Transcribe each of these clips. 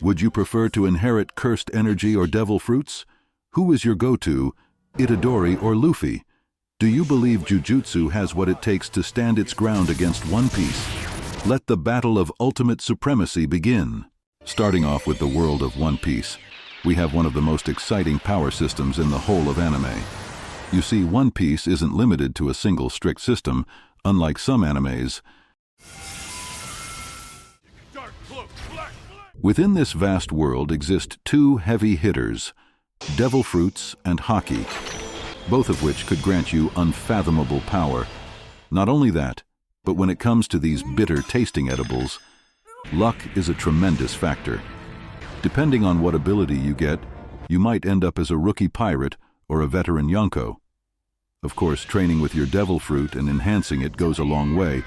Would you prefer to inherit cursed energy or devil fruits? Who is your go-to, Itadori or Luffy? Do you believe Jujutsu has what it takes to stand its ground against One Piece? Let the battle of ultimate supremacy begin. Starting off with the world of One Piece, we have one of the most exciting power systems in the whole of anime. You see, One Piece isn't limited to a single strict system, unlike some animes. Within this vast world exist two heavy hitters, devil fruits and Haki, both of which could grant you unfathomable power. Not only that, but when it comes to these bitter tasting edibles, luck is a tremendous factor. Depending on what ability you get, you might end up as a rookie pirate or a veteran Yonko. Of course, training with your devil fruit and enhancing it goes a long way.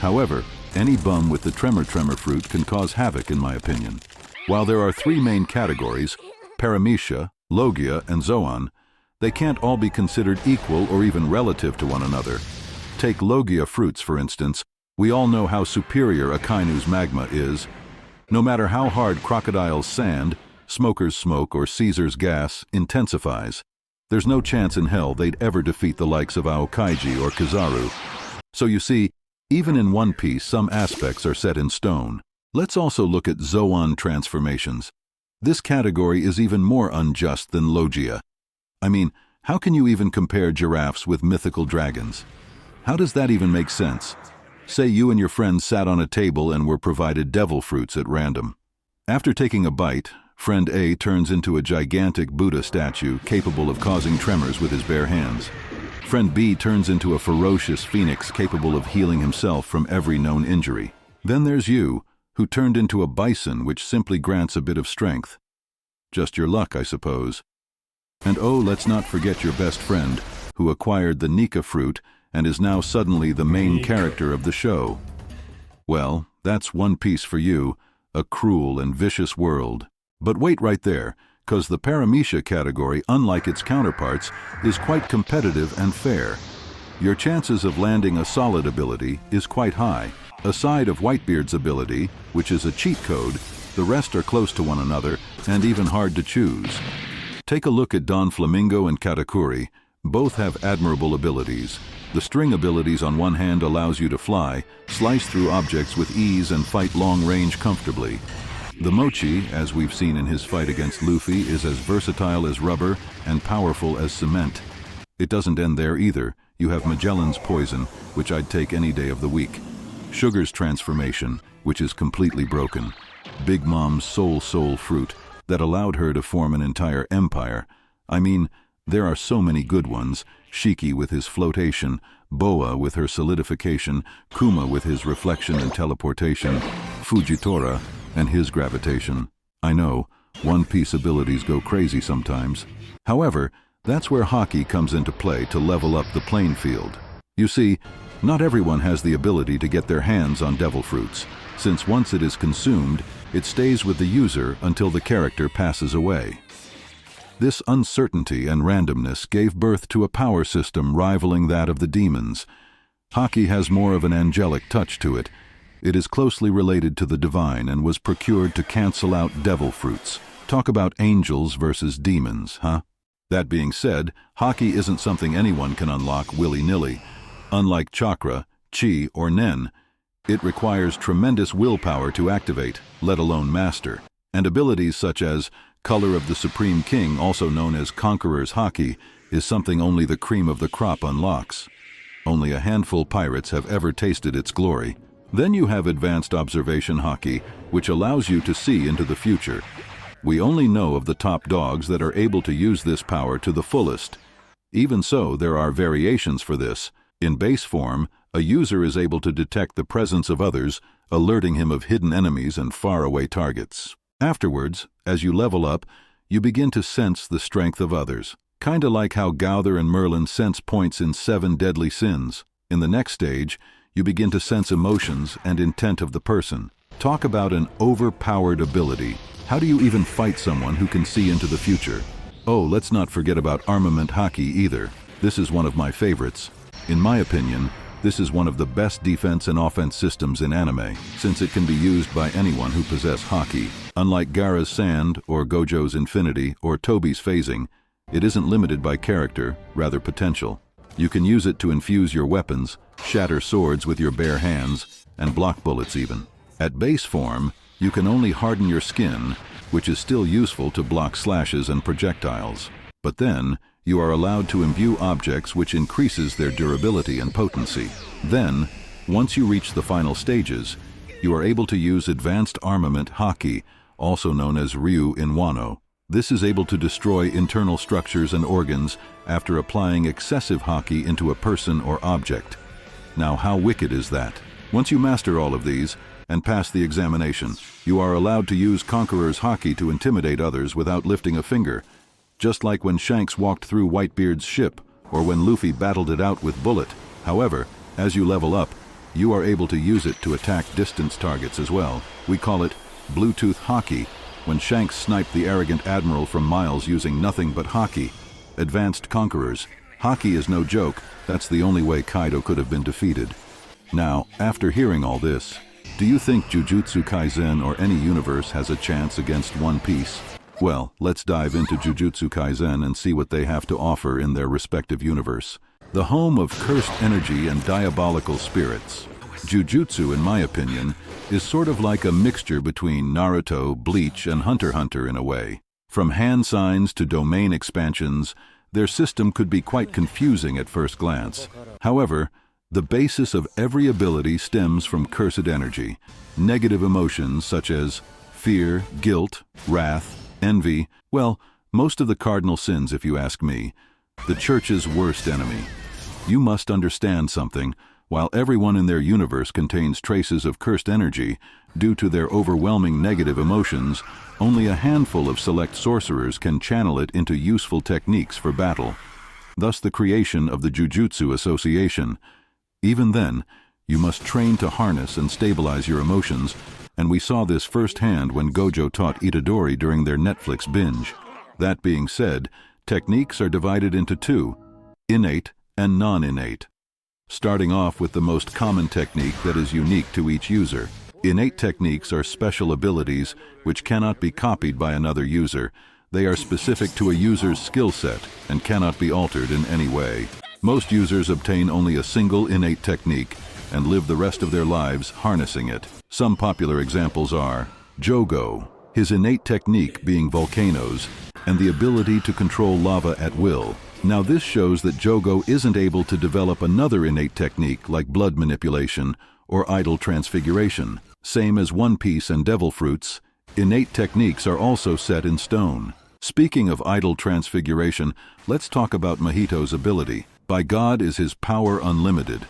However, any bum with the tremor fruit can cause havoc, in my opinion. While there are three main categories, Paramecia, Logia, and Zoan, they can't all be considered equal or even relative to one another. Take Logia fruits, for instance. We all know how superior a Kainu's magma is. No matter how hard Crocodile's sand, Smoker's smoke, or Caesar's gas intensifies, there's no chance in hell they'd ever defeat the likes of Aokiji or Kizaru. So you see, even in One Piece, some aspects are set in stone. Let's also look at Zoan transformations. This category is even more unjust than Logia. I mean, how can you even compare giraffes with mythical dragons? How does that even make sense? Say you and your friends sat on a table and were provided devil fruits at random. After taking a bite, friend A turns into a gigantic Buddha statue capable of causing tremors with his bare hands. Friend B turns into a ferocious phoenix capable of healing himself from every known injury. Then there's you, who turned into a bison which simply grants a bit of strength. Just your luck, I suppose. And oh, let's not forget your best friend, who acquired the Nika fruit and is now suddenly the main character of the show. Well, that's One Piece for you, a cruel and vicious world. But wait right there, 'cause the Paramecia category, unlike its counterparts, is quite competitive and fair. Your chances of landing a solid ability is quite high. Aside of Whitebeard's ability, which is a cheat code, the rest are close to one another and even hard to choose. Take a look at Don Flamingo and Katakuri. Both have admirable abilities. The string abilities on one hand allows you to fly, slice through objects with ease and fight long range comfortably. The Mochi, as we've seen in his fight against Luffy, is as versatile as rubber and powerful as cement. It doesn't end there either. You have Magellan's poison, which I'd take any day of the week. Sugar's transformation, which is completely broken. Big Mom's soul fruit, that allowed her to form an entire empire. I mean, there are so many good ones. Shiki with his flotation, Boa with her solidification, Kuma with his reflection and teleportation, Fujitora and his gravitation. I know, One Piece abilities go crazy sometimes. However, that's where Haki comes into play to level up the playing field. You see, not everyone has the ability to get their hands on devil fruits, since once it is consumed, it stays with the user until the character passes away. This uncertainty and randomness gave birth to a power system rivaling that of the demons. Haki has more of an angelic touch to it. It is closely related to the divine and was procured to cancel out devil fruits. Talk about angels versus demons, huh? That being said, Haki isn't something anyone can unlock willy-nilly. Unlike chakra, chi, or nen, it requires tremendous willpower to activate, let alone master. And abilities such as Color of the Supreme King, also known as Conqueror's Haki, is something only the cream of the crop unlocks. Only a handful pirates have ever tasted its glory. Then you have Advanced Observation Haki, which allows you to see into the future. We only know of the top dogs that are able to use this power to the fullest. Even so, there are variations for this. In base form, a user is able to detect the presence of others, alerting him of hidden enemies and faraway targets. Afterwards, as you level up, you begin to sense the strength of others. Kinda like how Gauther and Merlin sense points in 7 deadly sins. In the next stage, you begin to sense emotions and intent of the person. Talk about an overpowered ability. How do you even fight someone who can see into the future? Oh, let's not forget about Armament Haki either. This is one of my favorites. In my opinion, This is one of the best defense and offense systems in anime, since it can be used by anyone who possesses Haki. Unlike Gaara's Sand, or Gojo's Infinity, or Toby's Phasing, it isn't limited by character, rather potential. You can use it to infuse your weapons, shatter swords with your bare hands, and block bullets even. At base form, you can only harden your skin, which is still useful to block slashes and projectiles. But then, you are allowed to imbue objects, which increases their durability and potency. Then, once you reach the final stages, you are able to use advanced armament Haki, also known as Ryu in Wano. This is able to destroy internal structures and organs after applying excessive Haki into a person or object. Now, how wicked is that? Once you master all of these and pass the examination, you are allowed to use Conqueror's Haki to intimidate others without lifting a finger, just like when Shanks walked through Whitebeard's ship, or when Luffy battled it out with Bullet. However, as you level up, you are able to use it to attack distance targets as well. We call it Bluetooth Haki, when Shanks sniped the arrogant admiral from miles using nothing but Haki. Advanced Conquerors. Haki is no joke, that's the only way Kaido could have been defeated. Now, after hearing all this, do you think Jujutsu Kaisen or any universe has a chance against One Piece? Well, let's dive into Jujutsu Kaisen and see what they have to offer in their respective universe. The home of cursed energy and diabolical spirits. Jujutsu, in my opinion, is sort of like a mixture between Naruto, Bleach, and Hunter x Hunter in a way. From hand signs to domain expansions, their system could be quite confusing at first glance. However, the basis of every ability stems from cursed energy. Negative emotions such as fear, guilt, wrath, envy, well, most of the cardinal sins if you ask me. The church's worst enemy. You must understand something. While everyone in their universe contains traces of cursed energy, due to their overwhelming negative emotions, only a handful of select sorcerers can channel it into useful techniques for battle. Thus the creation of the Jujutsu Association. Even then, you must train to harness and stabilize your emotions, and we saw this firsthand when Gojo taught Itadori during their Netflix binge. That being said, techniques are divided into two, innate and non-innate. Starting off with the most common technique that is unique to each user. Innate techniques are special abilities which cannot be copied by another user. They are specific to a user's skill set and cannot be altered in any way. Most users obtain only a single innate technique and live the rest of their lives harnessing it. Some popular examples are Jogo, his innate technique being volcanoes, and the ability to control lava at will. Now this shows that Jogo isn't able to develop another innate technique like blood manipulation or idle transfiguration. Same as One Piece and devil fruits, innate techniques are also set in stone. Speaking of idle transfiguration, let's talk about Mahito's ability. By God is his power unlimited.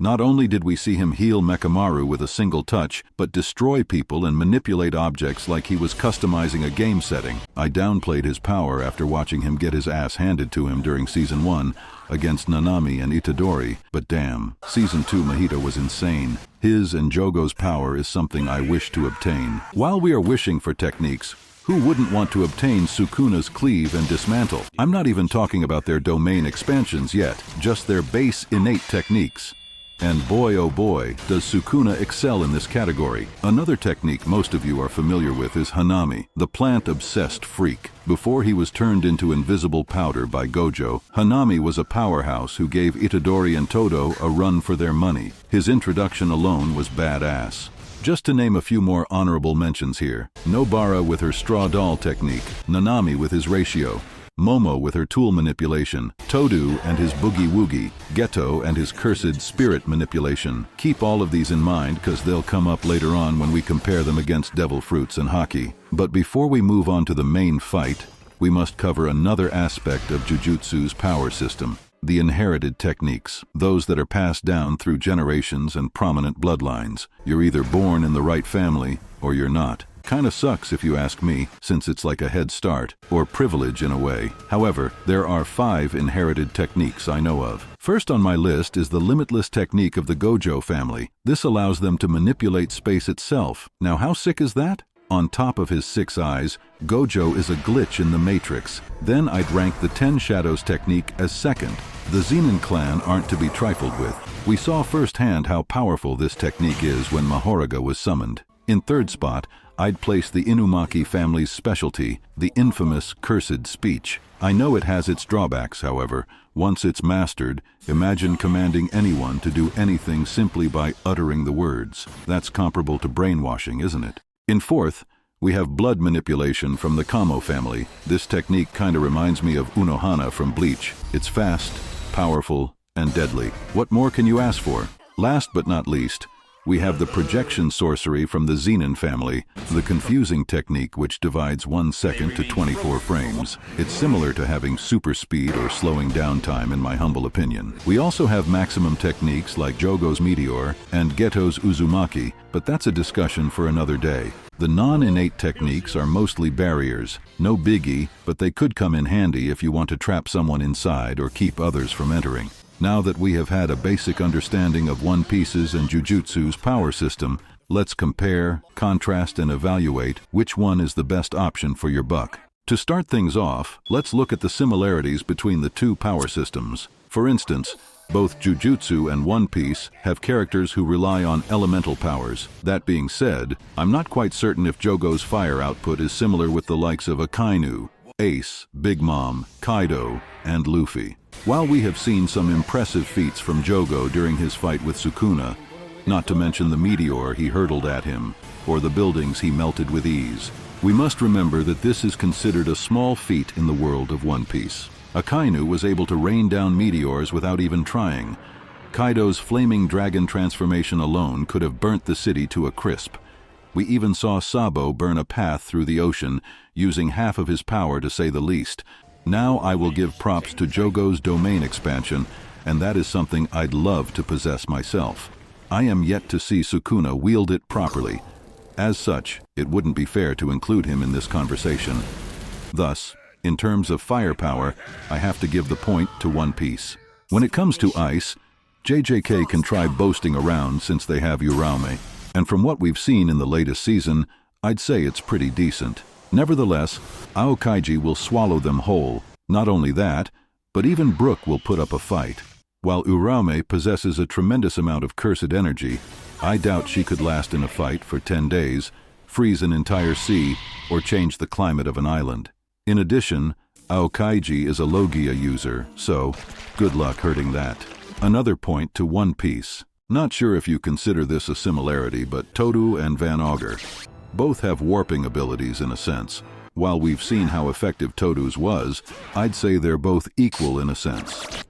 Not only did we see him heal Mekamaru with a single touch, but destroy people and manipulate objects like he was customizing a game setting. I downplayed his power after watching him get his ass handed to him during Season 1 against Nanami and Itadori, but damn, Season 2 Mahito was insane. His and Jogo's power is something I wish to obtain. While we are wishing for techniques, who wouldn't want to obtain Sukuna's cleave and dismantle? I'm not even talking about their domain expansions yet, just their base innate techniques. And boy oh boy, does Sukuna excel in this category. Another technique most of you are familiar with is Hanami, the plant-obsessed freak. Before he was turned into invisible powder by Gojo, Hanami was a powerhouse who gave Itadori and Todo a run for their money. His introduction alone was badass. Just to name a few more honorable mentions here, Nobara with her straw doll technique, Nanami with his ratio, Momo with her tool manipulation, Todo and his boogie-woogie, Geto and his cursed spirit manipulation. Keep all of these in mind because they'll come up later on when we compare them against devil fruits and Haki. But before we move on to the main fight, we must cover another aspect of Jujutsu's power system. The inherited techniques, those that are passed down through generations and prominent bloodlines. You're either born in the right family or you're not. Kinda sucks if you ask me, since it's like a head start, or privilege in a way. However, there are 5 inherited techniques I know of. First on my list is the limitless technique of the Gojo family. This allows them to manipulate space itself. Now how sick is that? On top of his 6 eyes, Gojo is a glitch in the Matrix. Then I'd rank the 10 Shadows technique as second. The Zenin clan aren't to be trifled with. We saw firsthand how powerful this technique is when Mahoraga was summoned. In third spot, I'd place the Inumaki family's specialty, the infamous cursed speech. I know it has its drawbacks, however. Once it's mastered, imagine commanding anyone to do anything simply by uttering the words. That's comparable to brainwashing, isn't it? In fourth, we have blood manipulation from the Kamo family. This technique kinda reminds me of Unohana from Bleach. It's fast, powerful, and deadly. What more can you ask for? Last but not least, we have the projection sorcery from the Zenin family, the confusing technique which divides 1 second to 24 frames. It's similar to having super speed or slowing down time in my humble opinion. We also have maximum techniques like Jogo's Meteor and Geto's Uzumaki, but that's a discussion for another day. The non-innate techniques are mostly barriers. No biggie, but they could come in handy if you want to trap someone inside or keep others from entering. Now that we have had a basic understanding of One Piece's and Jujutsu's power system, let's compare, contrast, and evaluate which one is the best option for your buck. To start things off, let's look at the similarities between the two power systems. For instance, both Jujutsu and One Piece have characters who rely on elemental powers. That being said, I'm not quite certain if Jogo's fire output is similar with the likes of Akainu, Ace, Big Mom, Kaido, and Luffy. While we have seen some impressive feats from Jogo during his fight with Sukuna, not to mention the meteor he hurtled at him, or the buildings he melted with ease, we must remember that this is considered a small feat in the world of One Piece. Akainu was able to rain down meteors without even trying. Kaido's flaming dragon transformation alone could have burnt the city to a crisp. We even saw Sabo burn a path through the ocean, using half of his power to say the least. Now I will give props to Jogo's domain expansion, and that is something I'd love to possess myself. I am yet to see Sukuna wield it properly. As such, it wouldn't be fair to include him in this conversation. Thus, in terms of firepower, I have to give the point to One Piece. When it comes to ice, JJK can try boasting around since they have Uraume, and from what we've seen in the latest season, I'd say it's pretty decent. Nevertheless, Aokiji will swallow them whole. Not only that, but even Brook will put up a fight. While Uraume possesses a tremendous amount of cursed energy, I doubt she could last in a fight for 10 days, freeze an entire sea, or change the climate of an island. In addition, Aokiji is a Logia user, so good luck hurting that. Another point to One Piece. Not sure if you consider this a similarity, but Toru and Van Augur both have warping abilities in a sense. While we've seen how effective Toru's was, I'd say they're both equal in a sense.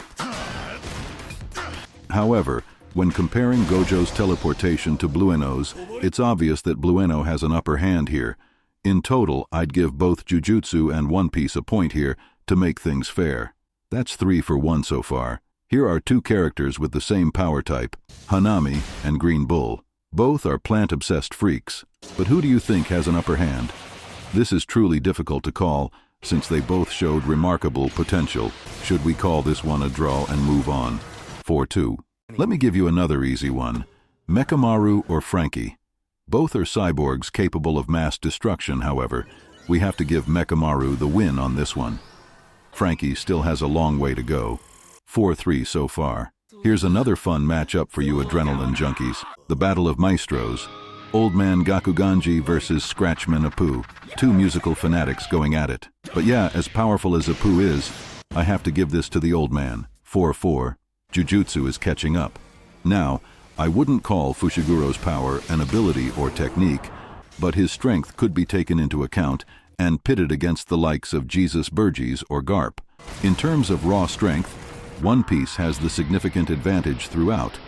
However, when comparing Gojo's teleportation to Blueno's, it's obvious that Blueno has an upper hand here. In total, I'd give both Jujutsu and One Piece a point here to make things fair. That's 3 for 1 so far. Here are 2 characters with the same power type, Hanami and Green Bull. Both are plant-obsessed freaks, but who do you think has an upper hand? This is truly difficult to call, since they both showed remarkable potential. Should we call this one a draw and move on? 4-2. Let me give you another easy one. Mechamaru or Frankie? Both are cyborgs capable of mass destruction, however. We have to give Mechamaru the win on this one. Frankie still has a long way to go. 4-3 so far. Here's another fun matchup for you adrenaline junkies. The Battle of Maestros. Old Man Gakuganji versus Scratchman Apu. 2 musical fanatics going at it. But yeah, as powerful as Apu is, I have to give this to the old man. 4-4. Jujutsu is catching up. Now, I wouldn't call Fushiguro's power an ability or technique, but his strength could be taken into account and pitted against the likes of Jesus Burgess or Garp. In terms of raw strength, One Piece has the significant advantage throughout,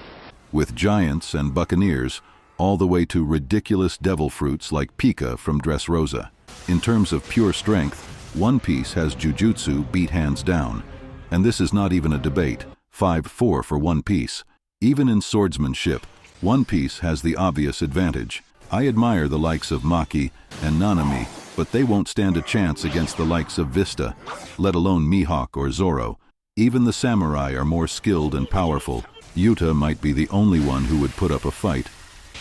with giants and buccaneers, all the way to ridiculous devil fruits like Pika from Dressrosa. In terms of pure strength, One Piece has Jujutsu beat hands down, and this is not even a debate. 5-4 for One Piece. Even in swordsmanship, One Piece has the obvious advantage. I admire the likes of Maki and Nanami, but they won't stand a chance against the likes of Vista, let alone Mihawk or Zoro. Even the samurai are more skilled and powerful. Yuta might be the only one who would put up a fight,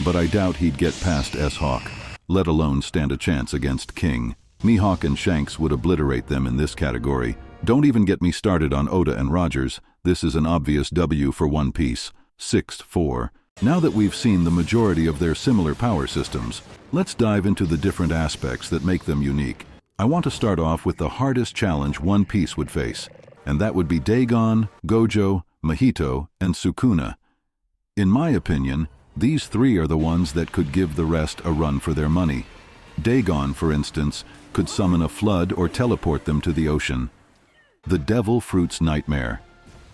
but I doubt he'd get past S-Hawk. let alone stand a chance against King. Mihawk and Shanks would obliterate them in this category. Don't even get me started on Oda and Rogers. This is an obvious W for One Piece. 6-4. Now that we've seen the majority of their similar power systems, let's dive into the different aspects that make them unique. I want to start off with the hardest challenge One Piece would face, and that would be Dagon, Gojo, Mahito, and Sukuna. In my opinion, these three are the ones that could give the rest a run for their money. Dagon, for instance, could summon a flood or teleport them to the ocean. The Devil Fruit's nightmare.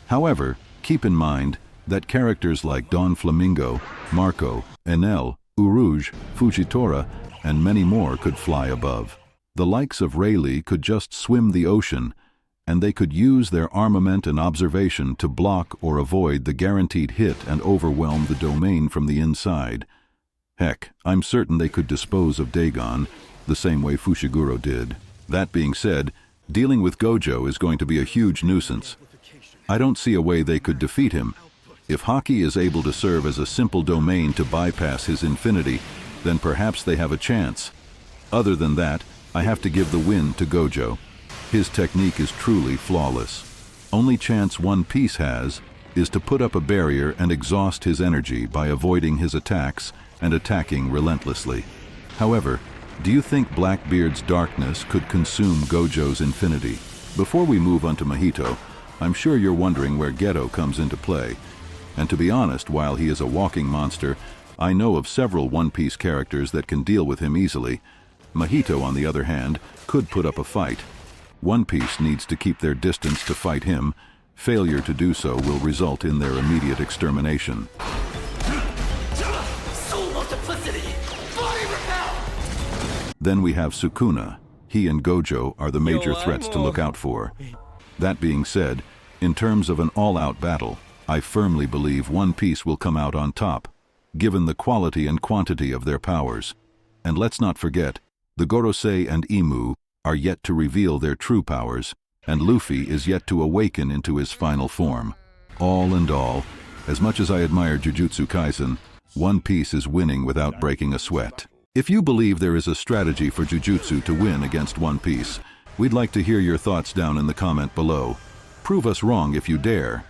However, keep in mind that characters like Don Flamingo, Marco, Enel, Urouge, Fujitora, and many more could fly above. The likes of Rayleigh could just swim the ocean, and they could use their armament and observation to block or avoid the guaranteed hit and overwhelm the domain from the inside. Heck, I'm certain they could dispose of Dagon the same way Fushiguro did. That being said, dealing with Gojo is going to be a huge nuisance. I don't see a way they could defeat him. If Haki is able to serve as a simple domain to bypass his infinity, then perhaps they have a chance. Other than that, I have to give the win to Gojo. His technique is truly flawless. Only chance One Piece has is to put up a barrier and exhaust his energy by avoiding his attacks and attacking relentlessly. However, do you think Blackbeard's darkness could consume Gojo's infinity? Before we move on to Mahito, I'm sure you're wondering where Geto comes into play. And to be honest, while he is a walking monster, I know of several One Piece characters that can deal with him easily. Mahito, on the other hand, could put up a fight. One Piece needs to keep their distance to fight him. Failure to do so will result in their immediate extermination. Soul multiplicity! Body repel! Then we have Sukuna. He and Gojo are the major threats to look out for. That being said, in terms of an all-out battle, I firmly believe One Piece will come out on top, given the quality and quantity of their powers. And let's not forget, the Gorosei and Imu are yet to reveal their true powers, and Luffy is yet to awaken into his final form. All in all, as much as I admire Jujutsu Kaisen, One Piece is winning without breaking a sweat. If you believe there is a strategy for Jujutsu to win against One Piece, we'd like to hear your thoughts down in the comment below. Prove us wrong if you dare.